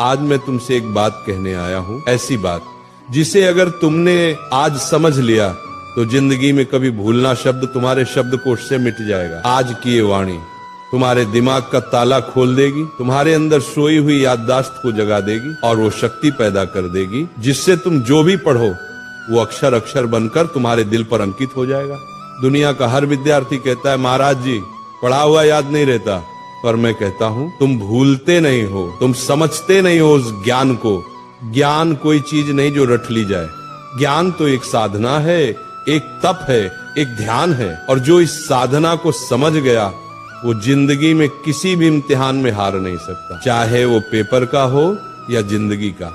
आज मैं तुमसे एक बात कहने आया हूं, ऐसी बात जिसे अगर तुमने आज समझ लिया तो जिंदगी में कभी भूलना शब्द तुम्हारे शब्दकोश से मिट जाएगा। आज की ये वाणी तुम्हारे दिमाग का ताला खोल देगी, तुम्हारे अंदर सोई हुई याददाश्त को जगा देगी और वो शक्ति पैदा कर देगी जिससे तुम जो भी पढ़ो वो अक्षर अक्षर बनकर तुम्हारे दिल पर अंकित हो जाएगा। दुनिया का हर विद्यार्थी कहता है महाराज जी पढ़ा हुआ याद नहीं रहता, पर मैं कहता हूं तुम भूलते नहीं हो, तुम समझते नहीं हो उस ज्ञान को। ज्ञान कोई चीज नहीं जो रट ली जाए, ज्ञान तो एक साधना है, एक तप है, एक ध्यान है, और जो इस साधना को समझ गया वो जिंदगी में किसी भी इम्तिहान में हार नहीं सकता, चाहे वो पेपर का हो या जिंदगी का।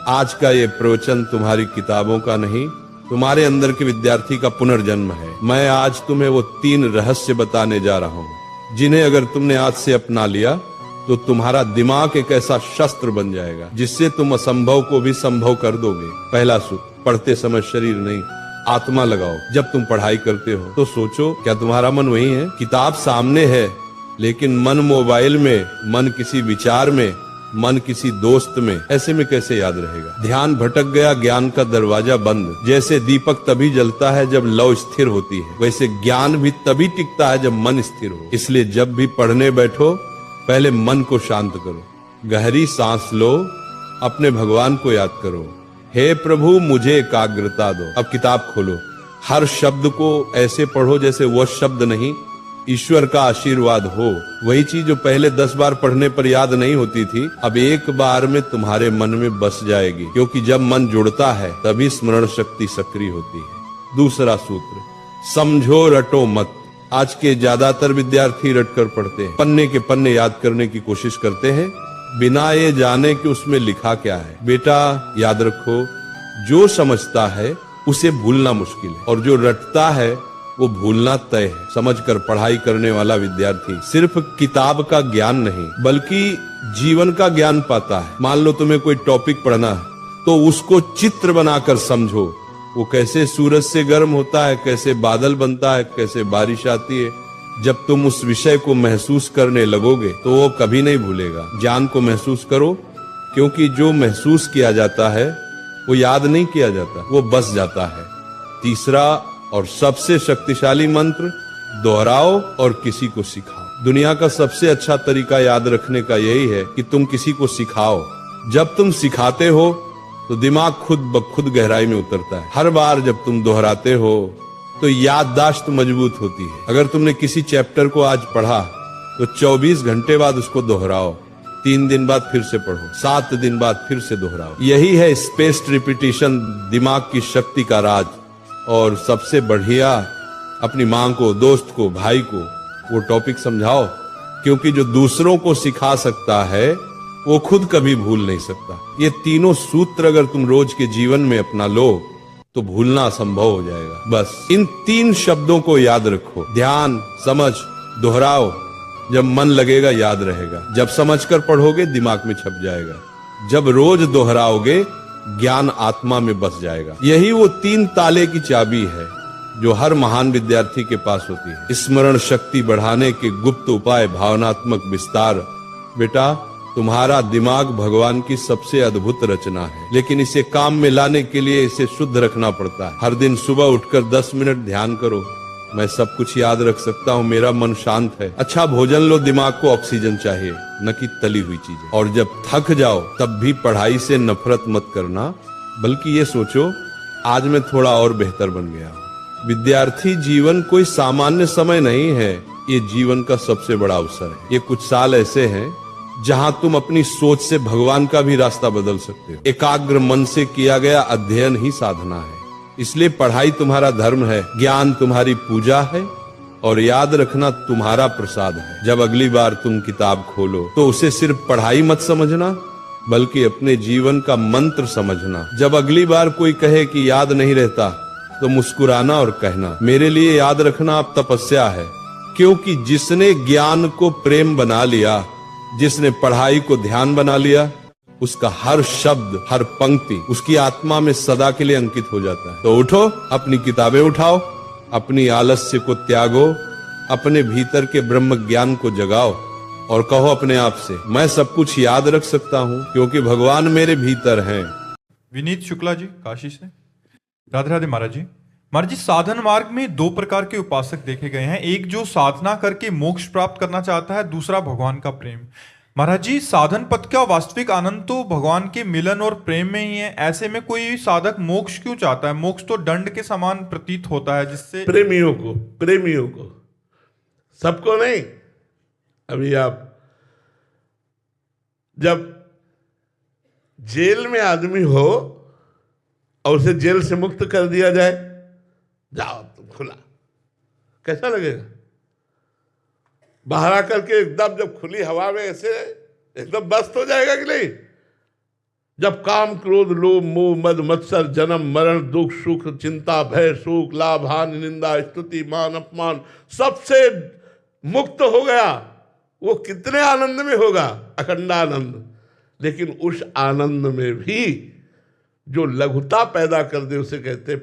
आज का ये प्रवचन तुम्हारी किताबों का नहीं, तुम्हारे अंदर के विद्यार्थी का पुनर्जन्म है। मैं आज तुम्हें वो 3 रहस्य बताने जा रहा हूं जिन्हें अगर तुमने आज से अपना लिया तो तुम्हारा दिमाग एक ऐसा शस्त्र बन जाएगा जिससे तुम असंभव को भी संभव कर दोगे। पहला सूत्र, पढ़ते समय शरीर नहीं आत्मा लगाओ। जब तुम पढ़ाई करते हो तो सोचो क्या तुम्हारा मन वही है? किताब सामने है लेकिन मन मोबाइल में, मन किसी विचार में, मन किसी दोस्त में, ऐसे में कैसे याद रहेगा? ध्यान भटक गया, ज्ञान का दरवाजा बंद। जैसे दीपक तभी जलता है जब लौ स्थिर होती है, वैसे ज्ञान भी तभी टिकता है जब मन स्थिर हो। इसलिए जब भी पढ़ने बैठो पहले मन को शांत करो, गहरी सांस लो, अपने भगवान को याद करो, हे प्रभु मुझे एकाग्रता दो। अब किताब खोलो, हर शब्द को ऐसे पढ़ो जैसे वह शब्द नहीं ईश्वर का आशीर्वाद हो। वही चीज जो पहले 10 बार पढ़ने पर याद नहीं होती थी अब एक बार में तुम्हारे मन में बस जाएगी, क्योंकि जब मन जुड़ता है तभी स्मरण शक्ति सक्रिय होती है। दूसरा सूत्र, समझो रटो मत। आज के ज्यादातर विद्यार्थी रटकर पढ़ते हैं, पन्ने के पन्ने याद करने की कोशिश करते हैं बिना ये जाने कि उसमें लिखा क्या है। बेटा याद रखो, जो समझता है उसे भूलना मुश्किल है और जो रटता है वो भूलना तय है। समझकर पढ़ाई करने वाला विद्यार्थी सिर्फ किताब का ज्ञान नहीं बल्कि जीवन का ज्ञान पाता है। मान लो तुम्हें कोई टॉपिक पढ़ना है तो उसको चित्र बनाकर समझो, वो कैसे सूरज से गर्म होता है, कैसे बादल बनता है, कैसे बारिश आती है। जब तुम उस विषय को महसूस करने लगोगे तो वो कभी नहीं भूलेगा। ज्ञान को महसूस करो, क्योंकि जो महसूस किया जाता है वो याद नहीं किया जाता, वो बस जाता है। तीसरा और सबसे शक्तिशाली मंत्र, दोहराओ और किसी को सिखाओ। दुनिया का सबसे अच्छा तरीका याद रखने का यही है कि तुम किसी को सिखाओ। जब तुम सिखाते हो तो दिमाग खुद ब खुद गहराई में उतरता है। हर बार जब तुम दोहराते हो तो याददाश्त मजबूत होती है। अगर तुमने किसी चैप्टर को आज पढ़ा तो 24 घंटे बाद उसको दोहराओ, 3 दिन बाद फिर से पढ़ो, 7 दिन बाद फिर से दोहराओ। यही है स्पेस्ड रिपीटिशन, दिमाग की शक्ति का राज। और सबसे बढ़िया, अपनी माँ को, दोस्त को, भाई को वो टॉपिक समझाओ, क्योंकि जो दूसरों को सिखा सकता है वो खुद कभी भूल नहीं सकता। ये तीनों सूत्र अगर तुम रोज के जीवन में अपना लो तो भूलना असंभव हो जाएगा। बस इन 3 शब्दों को याद रखो, ध्यान, समझ, दोहराओ। जब मन लगेगा याद रहेगा, जब समझकर पढ़ोगे दिमाग में छप जाएगा, जब रोज दोहराओगे ज्ञान आत्मा में बस जाएगा। यही वो 3 ताले की चाबी है जो हर महान विद्यार्थी के पास होती है। स्मरण शक्ति बढ़ाने के गुप्त उपाय, भावनात्मक विस्तार। बेटा तुम्हारा दिमाग भगवान की सबसे अद्भुत रचना है, लेकिन इसे काम में लाने के लिए इसे शुद्ध रखना पड़ता है। हर दिन सुबह उठकर 10 मिनट ध्यान करो, मैं सब कुछ याद रख सकता हूँ, मेरा मन शांत है। अच्छा भोजन लो, दिमाग को ऑक्सीजन चाहिए, न कि तली हुई चीजें। और जब थक जाओ तब भी पढ़ाई से नफरत मत करना, बल्कि ये सोचो आज मैं थोड़ा और बेहतर बन गया। विद्यार्थी जीवन कोई सामान्य समय नहीं है, ये जीवन का सबसे बड़ा अवसर है। ये कुछ साल ऐसे हैं जहां तुम अपनी सोच से भगवान का भी रास्ता बदल सकते हो। एकाग्र मन से किया गया अध्ययन ही साधना है। इसलिए पढ़ाई तुम्हारा धर्म है, ज्ञान तुम्हारी पूजा है और याद रखना तुम्हारा प्रसाद है। जब अगली बार तुम किताब खोलो तो उसे सिर्फ पढ़ाई मत समझना, बल्कि अपने जीवन का मंत्र समझना। जब अगली बार कोई कहे कि याद नहीं रहता तो मुस्कुराना और कहना, मेरे लिए याद रखना अब तपस्या है। क्योंकि जिसने ज्ञान को प्रेम बना लिया, जिसने पढ़ाई को ध्यान बना लिया, उसका हर शब्द, हर पंक्ति उसकी आत्मा में सदा के लिए अंकित हो जाता है। तो उठो, अपनी किताबें उठाओ, अपनी आलस्य को त्यागो, अपने भीतर के ब्रह्म ज्ञान को जगाओ, और कहो अपने आप से, मैं सब कुछ याद रख सकता हूँ क्योंकि भगवान मेरे भीतर हैं। विनीत शुक्ला जी काशी से। राधे राधे महाराज जी। महाराज जी, साधन मार्ग में दो प्रकार के उपासक देखे गए हैं, एक जो साधना करके मोक्ष प्राप्त करना चाहता है, दूसरा भगवान का प्रेम। महाराज जी, साधन पथ का वास्तविक आनंद तो भगवान के मिलन और प्रेम में ही है, ऐसे में कोई साधक मोक्ष क्यों चाहता है? मोक्ष तो दंड के समान प्रतीत होता है, जिससे प्रेमियों को सबको नहीं। अभी आप जब जेल में आदमी हो और उसे जेल से मुक्त कर दिया जाए, जाओ तुम खुला, कैसा लगेगा? बाहर आकर के एकदम जब खुली हवा में ऐसे एकदम मस्त हो जाएगा कि नहीं? जब काम क्रोध लोभ मोह मद मत्सर जन्म मरण दुख सुख चिंता भय शोक लाभ हानि निंदा स्तुति मान अपमान सबसे मुक्त हो गया, वो कितने आनंद में होगा, अखंड आनंद। लेकिन उस आनंद में भी जो लघुता पैदा कर दे उसे कहते